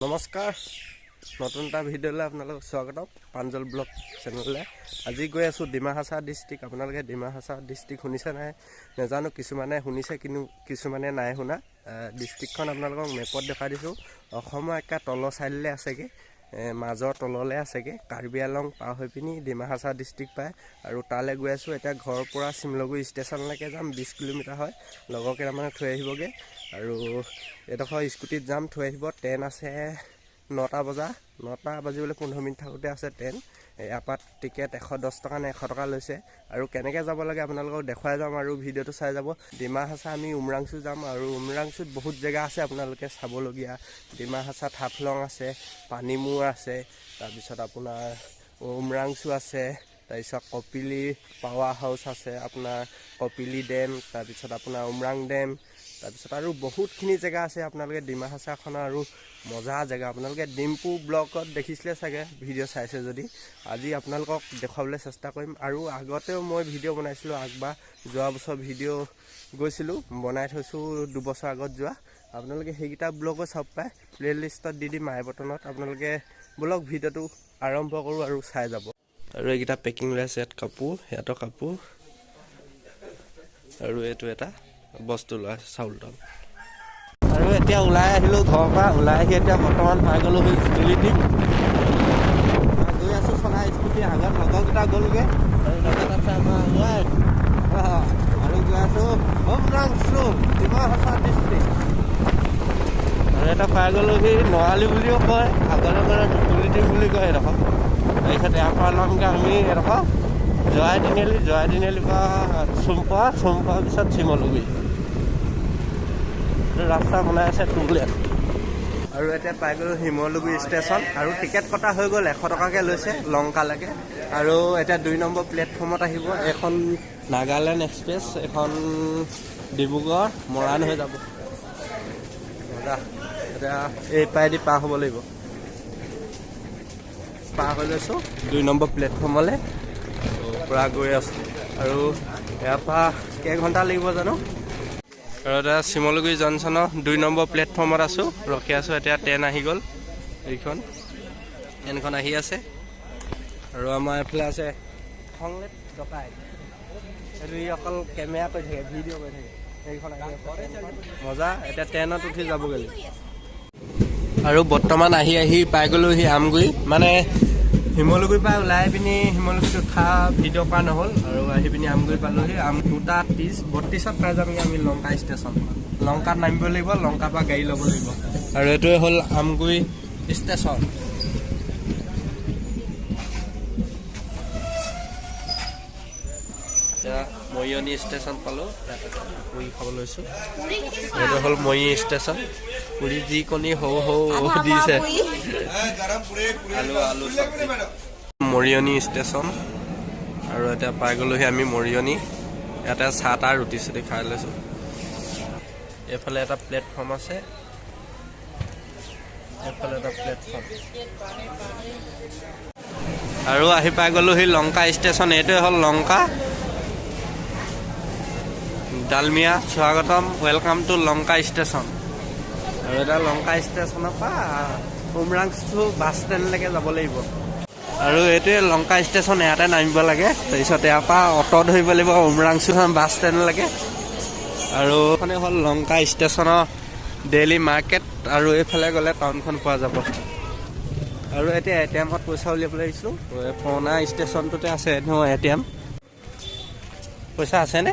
নমস্কাৰ নতুন এটা ভিডিঅ'লৈ আপোনালোকক স্বাগতম প্ৰাঞ্জল ব্লগ চেনেললৈ। আজি গৈ আছোঁ ডিমা হাছাও ডিষ্ট্ৰিক্ট। আপোনালোকে ডিমা হাছাও ডিষ্ট্ৰিক্ট শুনিছে নাই নাজানো, কিছুমানে শুনিছে কিন্তু কিছুমানে নাই শুনা। ডিষ্ট্ৰিক্টখন আপোনালোকক মেপত দেখাই দিছোঁ। অসমৰ একে তলৰ চাইডলৈ আছেগৈ, মাজৰ তললৈ আছেগৈ। কাৰ্বি আংলং পাৰ হৈ পিনি ডিমা হাছাও ডিষ্ট্ৰিক্ট পায় আৰু তালৈ গৈ আছোঁ। এতিয়া ঘৰৰ পৰা চিমলগুৰি ষ্টেচনলৈকে যাম, 20 কিলোমিটাৰ হয়। লগৰ কেইটামানে থৈ আহিবগৈ আৰু এডোখৰ স্কুটিত যাম, থৈ আহিব। ট্ৰেইন আছে 9টা বাজিবলৈ 15 মিনিট থাকোঁতে আছে ট্ৰেইন। ইয়াৰ পৰা টিকেট 110 টকা নে 100 টকা লৈছে আৰু কেনেকৈ যাব লাগে আপোনালোকক দেখুৱাই যাম আৰু ভিডিঅ'টো চাই যাব। ডিমা হাছাও আমি উমৰাংচু যাম আৰু উমৰাংচুত বহুত জেগা আছে আপোনালোকে চাবলগীয়া। ডিমা হাছাওত হাফলং আছে, পানীমূৰ আছে, তাৰপিছত আপোনাৰ উমৰাংচু আছে, তাৰপিছত কপিলি পাৱাৰ হাউচ আছে, আপোনাৰ কপিলি ডেম, তাৰপিছত আপোনাৰ উমৰাং ডেম, তাৰপিছত আৰু বহুতখিনি জেগা আছে আপোনালোকে ডিমা হাছাওখনৰ আৰু মজা জেগা। আপোনালোকে ডিম্পু ব্লগত দেখিছিলে চাগে, ভিডিঅ' চাইছে যদি। আজি আপোনালোকক দেখুৱাবলৈ চেষ্টা কৰিম আৰু আগতেও মই ভিডিঅ' বনাইছিলোঁ। যোৱা বছৰ ভিডিঅ' গৈছিলোঁ, বনাই থৈছোঁ 2 বছৰ আগত যোৱা। আপোনালোকে সেইকেইটা ব্লগো চাব পায়, প্লে'লিষ্টত দি দিম আই বটনত। আপোনালোকে ব্লগ ভিডিঅ'টো আৰম্ভ কৰোঁ আৰু চাই যাব। আৰু এইকেইটা পেকিং হৈ আছে, ইয়াত কাপোৰ, সিহঁতৰ কাপোৰ আৰু এইটো এটা বস্তু লোৱা চাউল তাউল। আৰু এতিয়া ওলাই আহিলোঁ ঘৰৰ পৰা। ওলাই আহি এতিয়া বৰ্তমান পাই গ'লোঁ ইউটিলিটি। গৈ আছোঁ চলাই স্কুটি। আগত লগৰকেইটা গ'লগৈ আৰু লগত আছে আমাৰ আৰু গৈ আছোঁ উমৰাংচু ডিমা হাছাও ডিষ্ট্ৰিক্ট। আৰু এটা পাই গ'লোহি নৰালি বুলিও কয়, আগলৈ গ'লে ইউটিলিটি বুলি কয় এডোখৰ। তাৰপিছত ইয়াৰ পৰা লমগৈ আমি এডোখৰ জৰাই তিনিআলিৰ পৰা চুমপোৱাৰ পিছত চিমলগুৰি ৰাস্তা বনাই আছে টুলেট। আৰু এতিয়া পাই গ'লোঁ শিমলুগুৰি ষ্টেচন আৰু টিকেট কটা হৈ গ'ল, 100 টকাকৈ লৈছে লংকালৈকে। আৰু এতিয়া 2 নম্বৰ প্লেটফৰ্মত আহিব। এখন নাগালেণ্ড এক্সপ্ৰেছ, এখন ডিব্ৰুগড় মৰাণ হৈ যাব। মজা। এতিয়া এই পাৰেদি পাৰ হ'ব লাগিব। পাৰ হৈ লৈছোঁ 2 নম্বৰ প্লেটফৰ্মলৈ, পূৰা গৈ আছোঁ। আৰু ইয়াৰ পৰা কেইঘণ্টা লাগিব জানো। আৰু এতিয়া শিমলুগুৰি জংচনৰ 2 নম্বৰ প্লেটফৰ্মত আছোঁ, ৰখি আছোঁ। এতিয়া ট্ৰেইন আহি গ'ল, ট্ৰেইনখন আহি আছে। আৰু আমাৰ এইফালে আছে সংলেট ডকাইত, সেইটো অকল কেমেৰা কৰি থাকে, ভিডিঅ' কৰি থাকে। সেইখন আহি আছে মজা। এতিয়া ট্ৰেইনত উঠি যাবগৈ। আৰু বৰ্তমান আহি পাই গ'লোঁ আমগুৰি, মানে শিমলুগুৰিৰ পৰা ওলাই পিনি শিমলুগুৰিত উঠা ভিডিঅ' কৰা নহ'ল আৰু আহি পিনি আমগুৰি পালোঁহি। 2:32 পাই যামগৈ আমি লংকা ষ্টেচন। লংকাত নামিব লাগিব, লংকাৰ পৰা গাড়ী ল'ব লাগিব। আৰু এইটোৱে হ'ল আমগুৰি ষ্টেচন। এতিয়া মৰিয়নি ষ্টেচন পালোঁ, পুৰি খাব লৈছোঁ। এইটো হ'ল মৰি ষ্টেচন। পুৰি যি কণী সৰু দিছে, আলু চব্জি। মৰিয়নি ষ্টেচন। আৰু এতিয়া পাই গ'লোহি আমি মৰিয়নি। ইয়াতে চাহ তাহ ৰুটি চুটি খাই লৈছোঁ। এইফালে এটা প্লেটফৰ্ম আছে, এইফালে এটা প্লেটফৰ্ম। আৰু আহি পাই গ'লোহি লংকা ষ্টেচন। এইটোৱে হ'ল লংকা। ডালমিয়া স্বাগতম, ৱেলকাম টু লংকা ষ্টেচন। আৰু এটা লংকা ষ্টেচনৰ পৰা উমৰাংচু বাছ ষ্টেণ্ডলৈকে যাব লাগিব। আৰু এইটোৱে লংকা ষ্টেচন, ইয়াতে নামিব লাগে। তাৰপিছত ইয়াৰ পৰা অটো ধৰিব লাগিব উমৰাংচু বাছ ষ্টেণ্ডলৈকে। আৰু এইখনে হ'ল লংকা ষ্টেচনৰ ডেইলি মাৰ্কেট। আৰু এইফালে গ'লে টাউনখন পোৱা যাব। আৰু এতিয়া ATMত পইচা উলিয়াবলৈ আহিছোঁ। পুৰণা ষ্টেচনটোতে আছে ATM। পইচা আছেনে?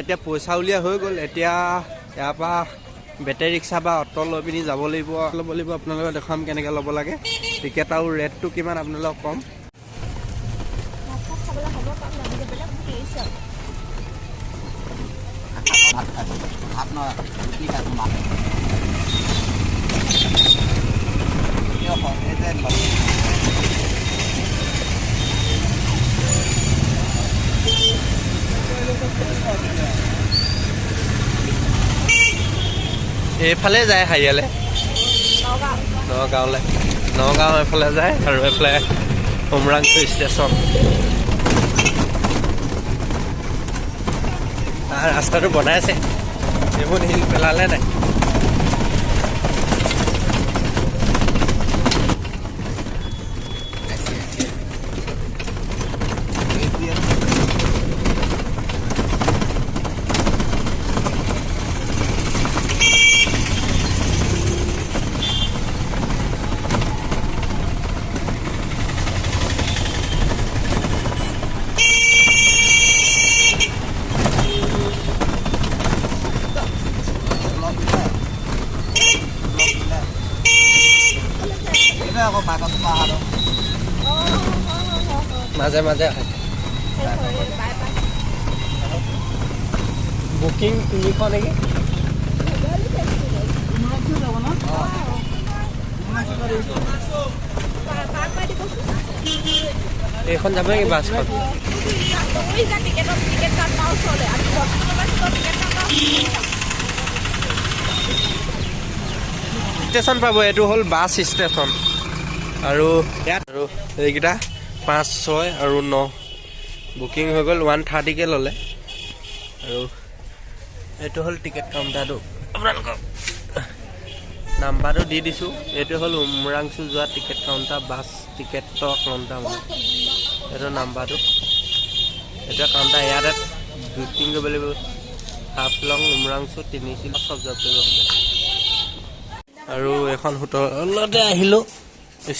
এতিয়া পইচা উলিওৱা হৈ গ'ল। এতিয়া ইয়াৰ পৰা বেটেৰী ৰিক্সা বা অটো লৈ পিনি যাব লাগিব। আপোনালোকে দেখাম কেনেকৈ ল'ব লাগে, টিকেট আৰু ৰেটটো কিমান আপোনালোকক ক'ম। এইফালে যায় হাৰিয়ালে, নগাঁও এইফালে যায়। আৰু এইফালে উমৰাংচু ষ্টেচন। ৰাস্তাটো বনাই আছে, এইবোৰ শিল পেলালে নাই। মাজে মাজে বুকিং 300 নেকি এইখন যাব নেকি বাছখন ষ্টেচন পাব এইটো হ'ল বাছ ষ্টেচন আৰু ইয়াত আৰু এইকেইটা 5, 6 আৰু 9 বুকিং হৈ গ'ল 130কে ল'লে আৰু এইটো হ'ল টিকেট কাউণ্টাৰটো আপোনালোকক নাম্বাৰটো দি দিছোঁ এইটো হ'ল উমৰাংচু যোৱা টিকেট কাউণ্টাৰ বাছ টিকেটৰ কাউণ্টাৰ মানে এইটো নাম্বাৰটো এইটো কাউণ্টাৰ ইয়াতে বুকিং কৰিব লাগিব হাফলং উমৰাংচু 3 কিলো চব যাব পাৰিব আৰু এখন হোটেলতে আহিলোঁ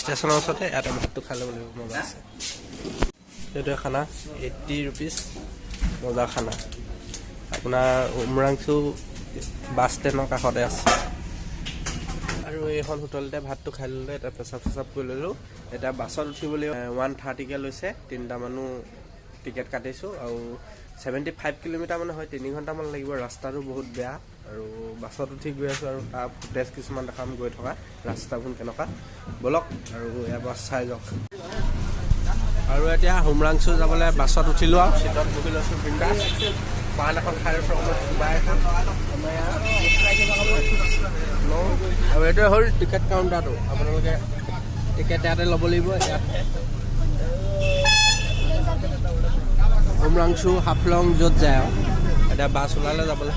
ষ্টেচনৰ ওচৰতে ইয়াতে ভাতটো খাই ল'ব লাগিব মজা আছে এইটো খানা 80 ৰুপিজ মজা খানা আপোনাৰ উমৰাংচু বাছ ষ্টেণ্ডৰ কাষতে আছে আৰু এইখন হোটেলতে ভাতটো খাই ল'লোঁ এটা পেচাব কৰি ল'লোঁ এতিয়া বাছত উঠিবলৈ 130কে লৈছে 3টা মানুহ টিকেট কাটিছোঁ আৰু 75 কিলোমিটাৰ মানে হয় 3 ঘণ্টামান লাগিব ৰাস্তাটো বহুত বেয়া আৰু বাছত উঠি গৈ আছোঁ আৰু তাৰ ফুটেজ কিছুমান দেখাম গৈ থকা ৰাস্তাবোৰ কেনেকুৱা বলক আৰু এবাৰ চাই যাওক আৰু এতিয়া উমৰাংচু যাবলৈ বাছত উঠিলোঁ আৰু চিটত বহি লৈছোঁ বিন্দাছ পান এখন খাই লৈছোঁ আৰু এইটোৱে হ'ল টিকেট কাউণ্টাৰটো আপোনালোকে টিকেট ইয়াতে ল'ব লাগিব ইয়াত উমৰাংচু হাফলং য'ত যায় আৰু এতিয়া বাছ ওলালে যাবলৈ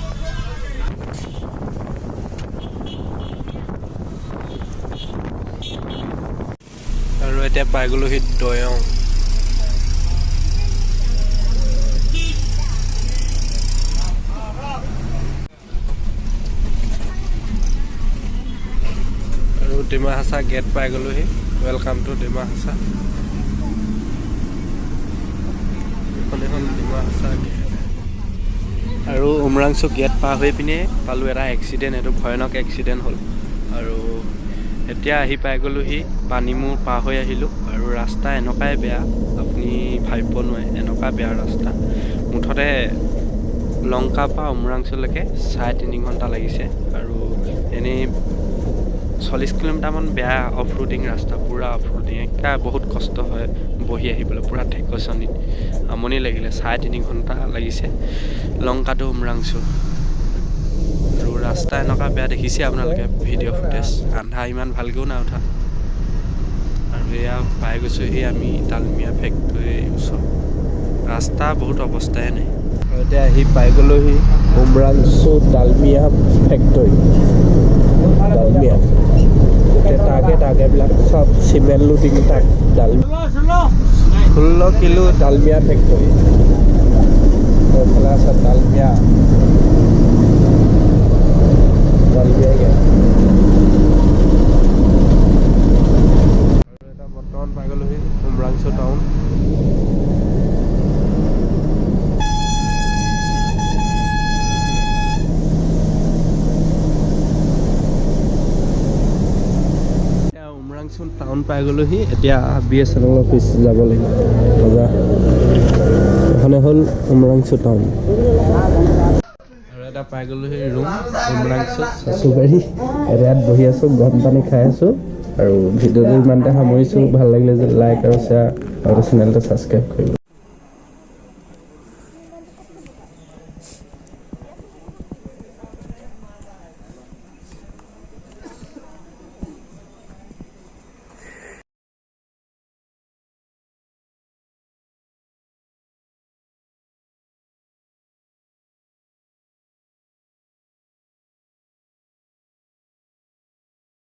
আৰু এতিয়া পাই গ'লোহি দয়ং আৰু ডিমা হাছা গেট পাই গ'লোহি ৱেলকাম টু ডিমা হাছা এখন ডিমা হাছা গেট আৰু উমৰাংচু গেট পাৰ হৈ পিনে পালোঁ এটা এক্সিডেণ্ট এইটো ভয়ানক এক্সিডেণ্ট হ'ল আৰু এতিয়া আহি পাই গ'লোহি পানীমূৰ পাৰ হৈ আহিলোঁ আৰু ৰাস্তা এনেকুৱাই বেয়া আপুনি ভাবিব নোৱাৰে এনেকুৱা বেয়া ৰাস্তা মুঠতে লংকা পৰা উমৰাংচুলৈকে 3.5 ঘণ্টা লাগিছে আৰু এনেই 40 কিলোমিটাৰমান বেয়া অফ ৰোডিং ৰাস্তা পূৰা অফ ৰোডিং একেবাৰে বহুত কষ্ট হয় বহি আহিবলৈ পূৰা ঠেকচনিত আমনি লাগিলে 3.5 ঘণ্টা লাগিছে লংকা টু উমৰাংচু আৰু ৰাস্তা এনেকুৱা বেয়া দেখিছে আপোনালোকে ভিডিঅ' ফুটেজ আন্ধা ইমান ভালকৈও নাই উঠা আৰু এয়া পাই গৈছোঁহি আমি ডালমিয়া ফেক্টৰীৰ ওচৰত ৰাস্তা বহুত অৱস্থাই নাই এতিয়া আহি পাই গ'লোহি উমৰাংচু ডালমিয়া ফেক্টৰী ডালমিয়া টাকেবিলাক চব চিমেণ্ট লুটিং টাক ডালমিয়া 16 কিলো ডালমিয়া ফেক্টৰী এইফালে আছে ডালমিয়া এটা বৰ্তমান পাই গ'লোহি উমৰাংচু টাউন উমৰাংচু টাউন পাই গ'লোহি এতিয়া BSNL অফিচ যাব লাগিব মজা এখনে হ'ল উমৰাংচু টাউন আৰু এটা পাই গ'লোহি ৰুম উমৰাংচু চাচুবাৰী ইয়াত বহি আছোঁ গৰম পানী খাই আছোঁ আৰু ভিডিঅ'টো ইমানতে সামৰিছোঁ ভাল লাগিলে যে লাইক আৰু শ্বেয়াৰ আৰু চেনেলটো ছাবস্ক্ৰাইব কৰিব